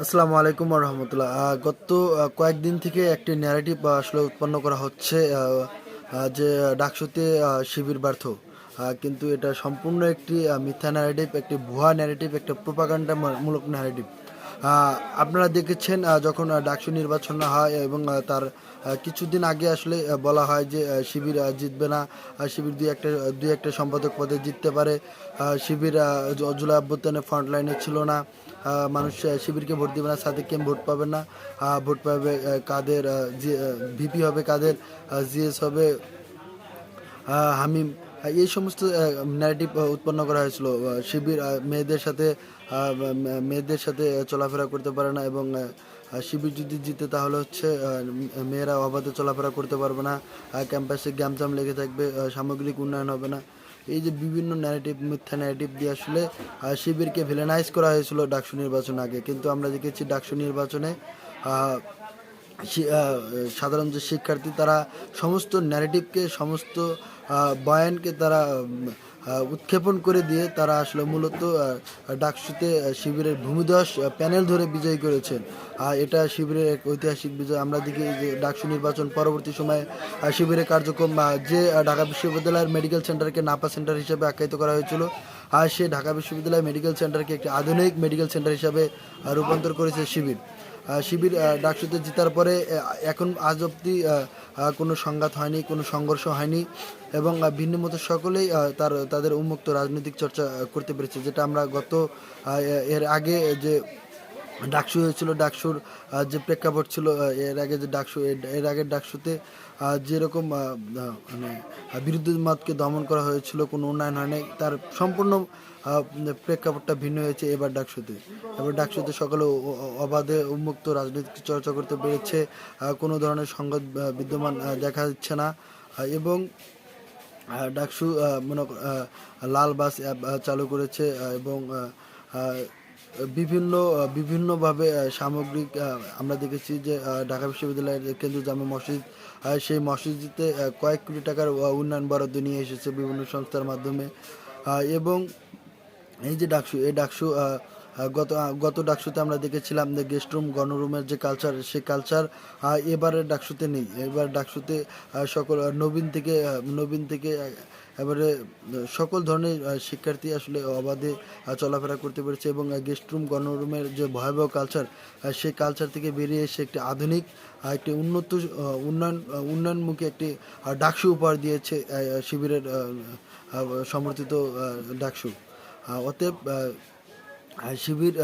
আসসালামু আলাইকুম রহমতুল্লাহ। গত কয়েকদিন থেকে একটি ন্যারেটিভ আসলে উৎপন্ন করা হচ্ছে যে ডাকসুতে শিবির ব্যর্থ। কিন্তু এটা সম্পূর্ণ একটি মিথ্যা ন্যারেটিভ, একটি ভুয়া ন্যারেটিভ, একটা প্রোপাগান্ডা মূলক ন্যারেটিভ। আপনারা দেখেছেন যখন ডাকসু নির্বাচন হয় এবং তার কিছুদিন আগে আসলে বলা হয় যে শিবির জিতবে না। শিবির দুই একটা সম্পাদক পদে জিততে পারে। শিবির জুলাই অভ্যুত্থানে ফ্রন্ট লাইনে ছিল না। মানুষ শিবিরকে ভোট দেবে না, সাদিককে ভোট পাবে না। ভোট পাবে কাদের, ভিপি হবে কাদের, জিএস হবে হামিম। এই সমস্ত ন্যারেটিভ উৎপন্ন করা হয়েছিল। শিবির মেয়েদের সাথে চলাফেরা করতে পারে না এবং শিবির যদি জিতে তাহলে হচ্ছে মেয়েরা অবাধে চলাফেরা করতে পারবে না। ক্যাম্পাসে গ্যামজাম লেগে থাকবে, সামগ্রিক উন্নয়ন হবে না। এই যে বিভিন্ন ন্যারেটিভ, মিথ্যা ন্যারেটিভ দিয়ে আসলে শিবিরকে ভিলেনাইজ করা হয়েছিল ডাকসু নির্বাচন আগে। কিন্তু আমরা দেখেছি ডাকসু নির্বাচনে আহ, সাধারণ যে শিক্ষার্থী তারা সমস্ত ন্যারেটিভকে, সমস্ত বয়ানকে তারা উৎক্ষেপণ করে দিয়ে তারা আসলে মূলত ডাকসুতে শিবিরের ভূমিধস প্যানেল ধরে বিজয়ী করেছেন। এটা শিবিরের এক ঐতিহাসিক বিজয়। আমরা দেখি যে ডাকসু নির্বাচন পরবর্তী সময়ে শিবিরের কার্যক্রম, যে ঢাকা বিশ্ববিদ্যালয়ের মেডিকেল সেন্টারকে নাপা সেন্টার হিসেবে আখ্যায়িত করা হয়েছিল, আর সে ঢাকা বিশ্ববিদ্যালয় মেডিকেল সেন্টারকে একটি আধুনিক মেডিকেল সেন্টার হিসাবে রূপান্তর করেছে শিবির। শিবির ডাকসুতে জেতার পরে এখন আজ অব্দি কোনো সংঘাত হয়নি, কোনো সংঘর্ষ হয়নি এবং ভিন্ন মত সকলেই তাদের উন্মুক্ত রাজনৈতিক চর্চা করতে পেরেছে। যেটা আমরা এর আগে যে ডাকসু হয়েছিল, ডাকসুর যে প্রেক্ষাপট ছিল, এর আগে যে ডাকসু, এর আগের ডাকসুতে যেরকম মানে বিরোধী মতকে দমন করা হয়েছিল, কোনো উন্নয়ন হয়নি, তার সম্পূর্ণ প্রেক্ষাপটটা ভিন্ন হয়েছে এবার ডাকসুতে সকলে অবাধে উন্মুক্ত রাজনৈতিক চর্চা করতে পেরেছে। কোনো ধরনের সংঘাত বিদ্যমান দেখা যাচ্ছে না। এবং ডাকসু লাল বাস অ্যাপ চালু করেছে এবং বিভিন্নভাবে সামগ্রিক আমরা দেখেছি যে ঢাকা বিশ্ববিদ্যালয়ের কেন্দ্রীয় জামে মসজিদ, সেই মসজিদে কয়েক কোটি টাকার উন্নয়ন বরাদ্দ নিয়ে এসেছে বিভিন্ন সংস্থার মাধ্যমে। এবং এই ডাকসু গত গত ডাকসুতে আমরা দেখেছিলাম যে গেস্ট রুম, গণরুমের যে কালচার, সেই কালচার এবারের ডাকসুতে নেই। এবার ডাকসুতে সকল নবীন থেকে এবারে সকল ধরনের শিক্ষার্থী আসলে অবাধে চলাফেরা করতে পেরেছে এবং গেস্ট রুম, গণরুমের যে ভয়াবহ কালচার, সেই কালচার থেকে বেরিয়ে এসে একটি আধুনিক, একটি উন্নয়নমুখী একটি ডাকসু উপহার দিয়েছে শিবিরের সমর্থিত ডাকসু। অতএব শিবির